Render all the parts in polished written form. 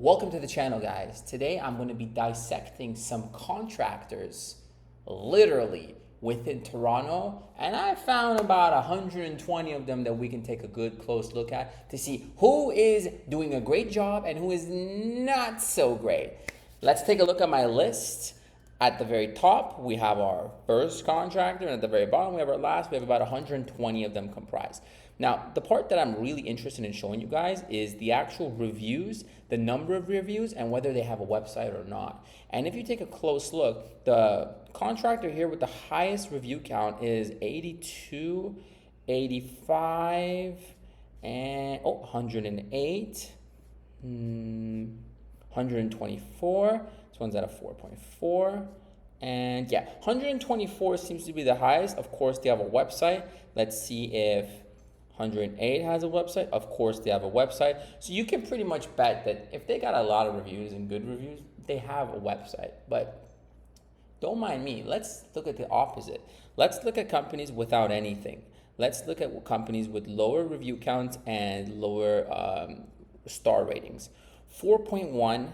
Welcome to the channel, guys. Today I'm going to be dissecting some contractors literally within Toronto, and I found about 120 of them that we can take a good close look at to see who is doing a great job and who is not so great. Let's take a look at my list. At the very top, we have our first contractor, and at the very bottom, we have our last. We have about 120 of them comprised. Now, the part that I'm really interested in showing you guys is the actual reviews, the number of reviews, and whether they have a website or not. And if you take a close look, the contractor here with the highest review count is 82, 85, and 108, 124. This one's at a 4.4. And yeah, 124 seems to be the highest. Of course, they have a website. Let's see if 108 has a website. Of course, they have a website. So you can pretty much bet that if they got a lot of reviews and good reviews, they have a website. But don't mind me. Let's look at the opposite. Let's look at companies without anything. Let's look at companies with lower review counts and lower star ratings. 4.1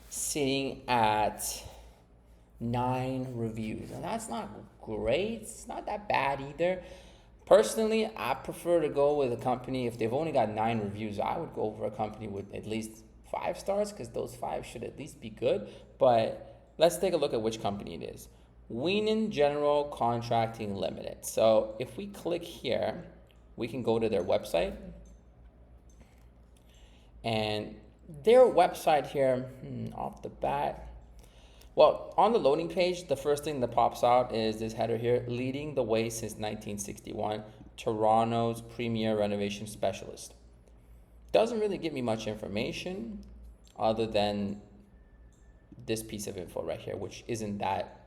sitting at 9 reviews. And that's not great. It's not that bad either. Personally, I prefer to go with a company, if they've only got 9 reviews, I would go for a company with at least 5 stars, because those 5 should at least be good. But let's take a look at which company it is. Wienen General Contracting Limited. So if we click here, we can go to their website. And their website here, off the bat, well, on the loading page, the first thing that pops out is this header here: leading the way since 1961, Toronto's premier renovation specialist. Doesn't really give me much information other than this piece of info right here, which isn't that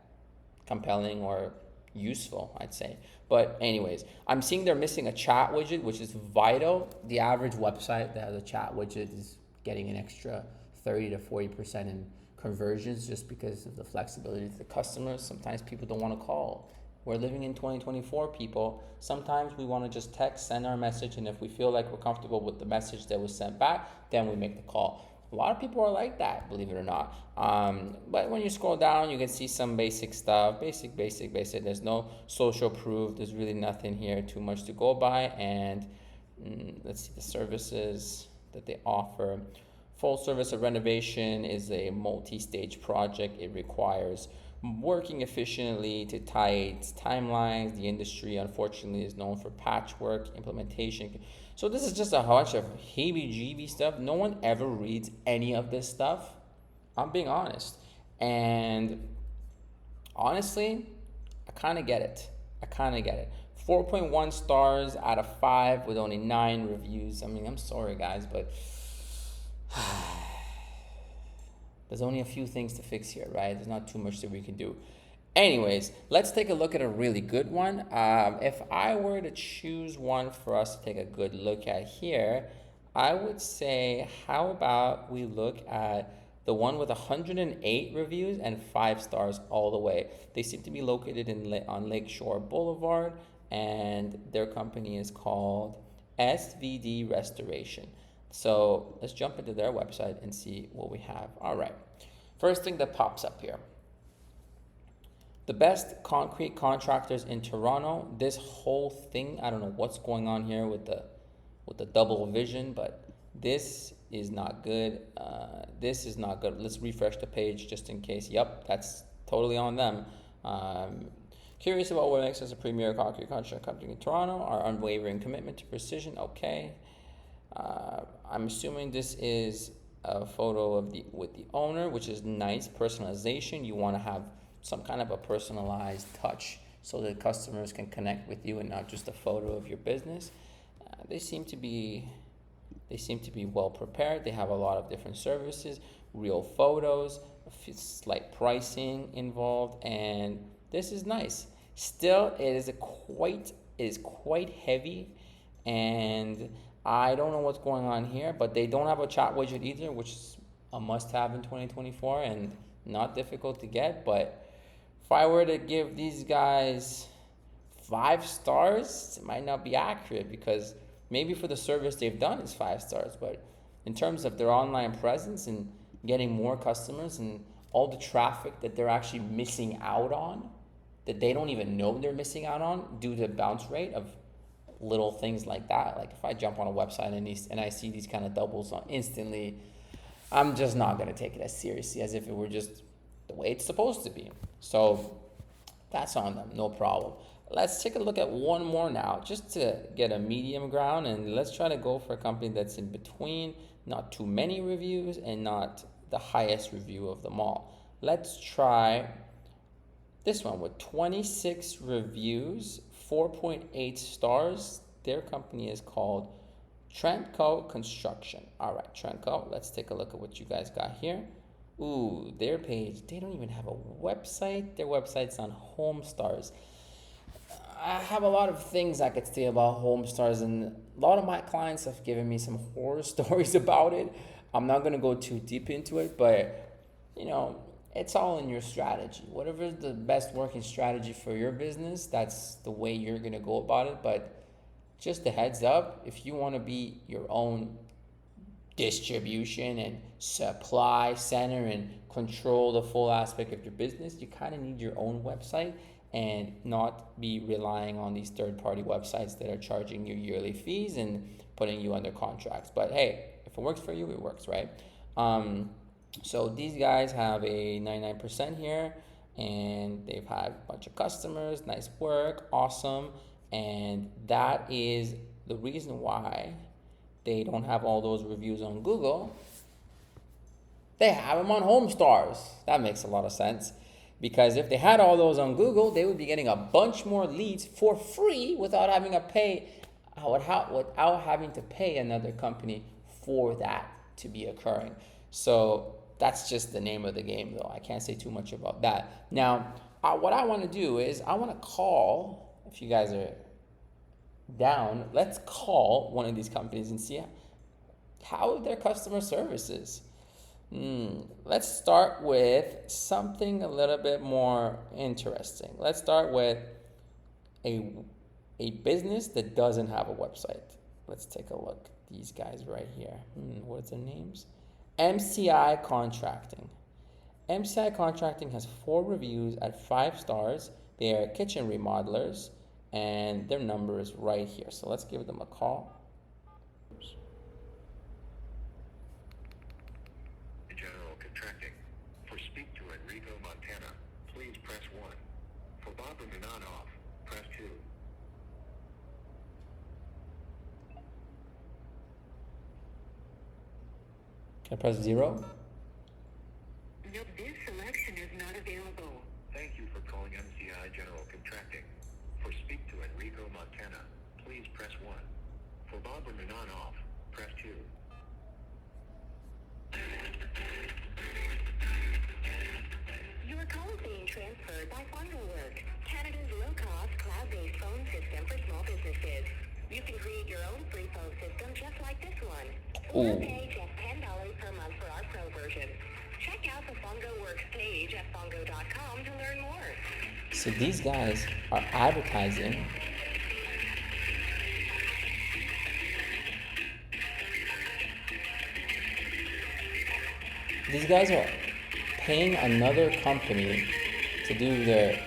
compelling or useful, I'd say. But anyways, I'm seeing they're missing a chat widget, which is vital. The average website that has a chat widget is getting an extra 30 to 40% in conversions just because of the flexibility to the customers. Sometimes people don't want to call. We're living in 2024, people. Sometimes we want to just text, send our message, and if we feel like we're comfortable with the message that was sent back, then we make the call. A lot of people are like that, believe it or not. But when you scroll down, you can see some basic stuff. Basic. There's no social proof. There's really nothing here too much to go by. And let's see the services that they offer. Full service of renovation is a multi-stage project. It requires working efficiently to tight timelines. The industry, unfortunately, is known for patchwork implementation. So this is just a bunch of heebie-jeebie stuff. No one ever reads any of this stuff. I'm being honest. And honestly, I kind of get it. 4.1 stars out of 5 with only 9 reviews. I mean, I'm sorry, guys, but there's only a few things to fix here, right? There's not too much that we can do. Anyways, let's take a look at a really good one. If I were to choose one for us to take a good look at here, I would say, how about we look at the one with 108 reviews and 5 stars all the way. They seem to be located on Lakeshore Boulevard, and their company is called SVD Restoration. So let's jump into their website and see what we have. All right. First thing that pops up here: the best concrete contractors in Toronto. This whole thing, I don't know what's going on here with the double vision, but this is not good. This is not good. Let's refresh the page just in case. Yep, that's totally on them. Curious about what makes us a premier concrete contract company in Toronto. Our unwavering commitment to precision. Okay. I'm assuming this is a photo with the owner, which is nice. Personalization. You want to have some kind of a personalized touch so that customers can connect with you and not just a photo of your business. They seem to be well prepared. They have a lot of different services, real photos, slight pricing involved, and this is nice. Still, it is quite heavy, and I don't know what's going on here, but they don't have a chat widget either, which is a must-have in 2024 and not difficult to get. But if I were to give these guys 5 stars, it might not be accurate, because maybe for the service they've done is 5 stars, but in terms of their online presence and getting more customers and all the traffic that they're actually missing out on, that they don't even know they're missing out on due to the bounce rate of little things like that. Like if I jump on a website and I see these kind of doubles on instantly, I'm just not going to take it as seriously as if it were just the way it's supposed to be. So that's on them, no problem. Let's take a look at one more now, just to get a medium ground, and let's try to go for a company that's in between, not too many reviews and not the highest review of them all. Let's try this one with 26 reviews, 4.8 stars. Their company is called Trentco Construction. All right, Trentco, let's take a look at what you guys got here. Ooh, their page, they don't even have a website. Their website's on HomeStars. I have a lot of things I could say about HomeStars, and a lot of my clients have given me some horror stories about it. I'm not going to go too deep into it, but you know, it's all in your strategy. Whatever the best working strategy for your business, that's the way you're going to go about it. But just a heads up, if you want to be your own distribution and supply center and control the full aspect of your business, you kind of need your own website and not be relying on these third-party websites that are charging you yearly fees and putting you under contracts. But hey, if it works for you, it works, right? So these guys have a 99% here, and they've had a bunch of customers, nice work, awesome. And that is the reason why they don't have all those reviews on Google. They have them on HomeStars. That makes a lot of sense. Because if they had all those on Google, they would be getting a bunch more leads for free without having to pay another company for that to be occurring. So that's just the name of the game, though. I can't say too much about that. Now, what I want to do is I want to call, if you guys are down, let's call one of these companies and see how their customer service is. Let's start with something a little bit more interesting. Let's start with a business that doesn't have a website. Let's take a look. These guys right here. What's their names? MCI Contracting. MCI Contracting has 4 reviews at 5 stars. They are kitchen remodelers, and their number is right here. So let's give them a call. General Contracting. For speak to Enrico Montana, please press 1. For Barbara Minanoff, press 2. Can I press 0? No, this selection is not available. Thank you for calling MCI General Contracting. For speak to Enrico Montana, please press 1. For Barbara Minanoff, press 2. Your call is being transferred by FundelWorks, Canada's low-cost cloud-based phone system for small businesses. You can create your own free phone system just like this one. Or pay just $10 per month for our pro version. Check out the FundelWorks page at fungo.com to learn more. So these guys are advertising. These guys are paying another company to do their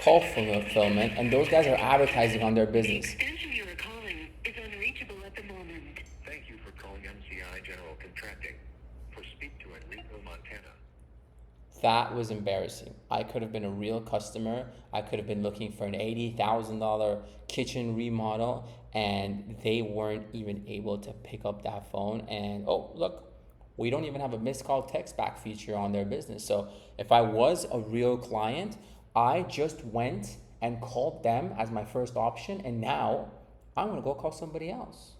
call fulfillment, and those guys are advertising on their business. The extension you are calling is unreachable at the moment. Thank you for calling MCI General Contracting. For speak to Enrico Montana. That was embarrassing. I could have been a real customer. I could have been looking for an $80,000 kitchen remodel, and they weren't even able to pick up that phone. And oh, look, we don't even have a missed call text back feature on their business. So if I was a real client, I just went and called them as my first option, and now I'm gonna go call somebody else.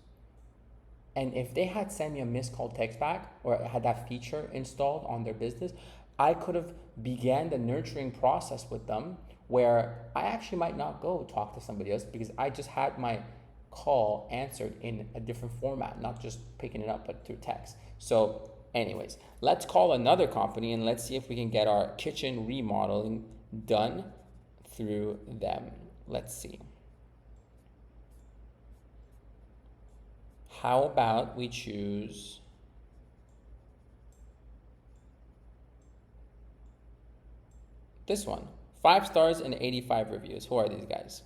And if they had sent me a missed call text back or had that feature installed on their business, I could have began the nurturing process with them where I actually might not go talk to somebody else because I just had my call answered in a different format, not just picking it up but through text. So anyways, let's call another company and let's see if we can get our kitchen remodeling done through them. Let's see. How about we choose This one. 5 stars and 85 reviews. Who are these guys?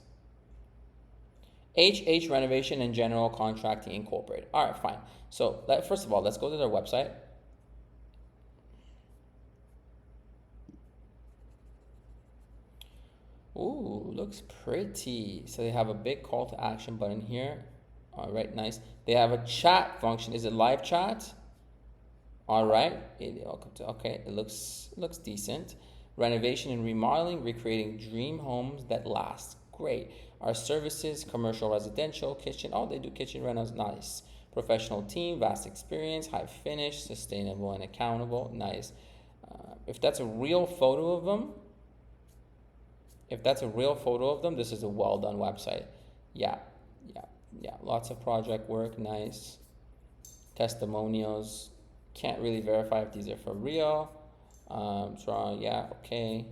HH Renovation and General Contracting Incorporated. All right, fine. So first of all, let's go to their website. Ooh, looks pretty. So they have a big call to action button here. All right, nice. They have a chat function. Is it live chat? All right. Okay, it looks decent. Renovation and remodeling, recreating dream homes that last. Great. Our services, commercial, residential, kitchen. Oh, they do kitchen rentals. Nice. Professional team, vast experience, high finish, sustainable and accountable. Nice. If that's a real photo of them, this is a well done website. Yeah. Lots of project work. Nice. Testimonials. Can't really verify if these are for real. Yeah, okay.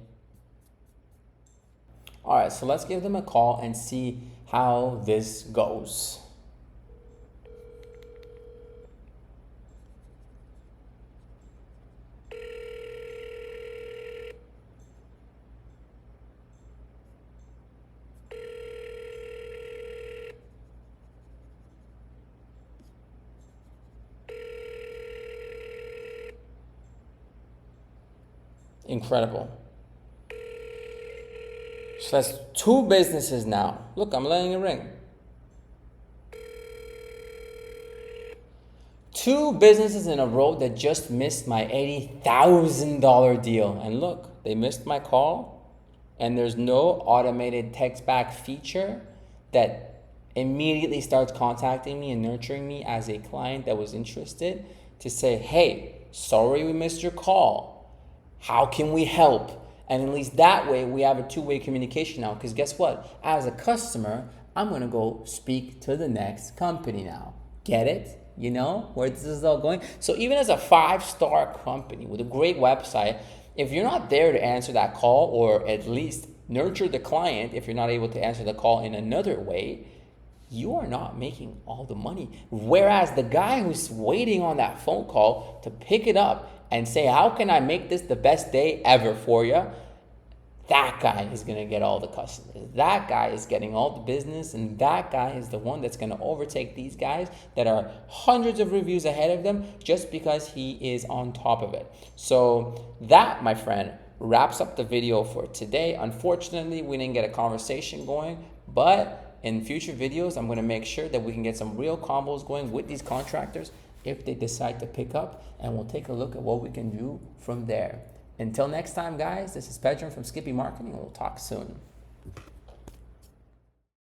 All right, so let's give them a call and see how this goes. Incredible. So that's 2 businesses now. Look, I'm letting it ring. 2 businesses in a row that just missed my $80,000 deal. And look, they missed my call, and there's no automated text back feature that immediately starts contacting me and nurturing me as a client that was interested to say, hey, sorry we missed your call. How can we help? And at least that way we have a 2-way communication now. Because guess what? As a customer, I'm going to go speak to the next company now. Get it? You know where this is all going? So even as a 5-star company with a great website, if you're not there to answer that call, or at least nurture the client, if you're not able to answer the call in another way, you are not making all the money. Whereas the guy who's waiting on that phone call to pick it up and say, how can I make this the best day ever for you? That guy is going to get all the customers. That guy is getting all the business, and that guy is the one that's going to overtake these guys that are hundreds of reviews ahead of them just because he is on top of it. So that, my friend, wraps up the video for today. Unfortunately, we didn't get a conversation going, but in future videos, I'm going to make sure that we can get some real combos going with these contractors if they decide to pick up, and we'll take a look at what we can do from there. Until next time, guys, this is Pedram from Skippy Marketing, and we'll talk soon.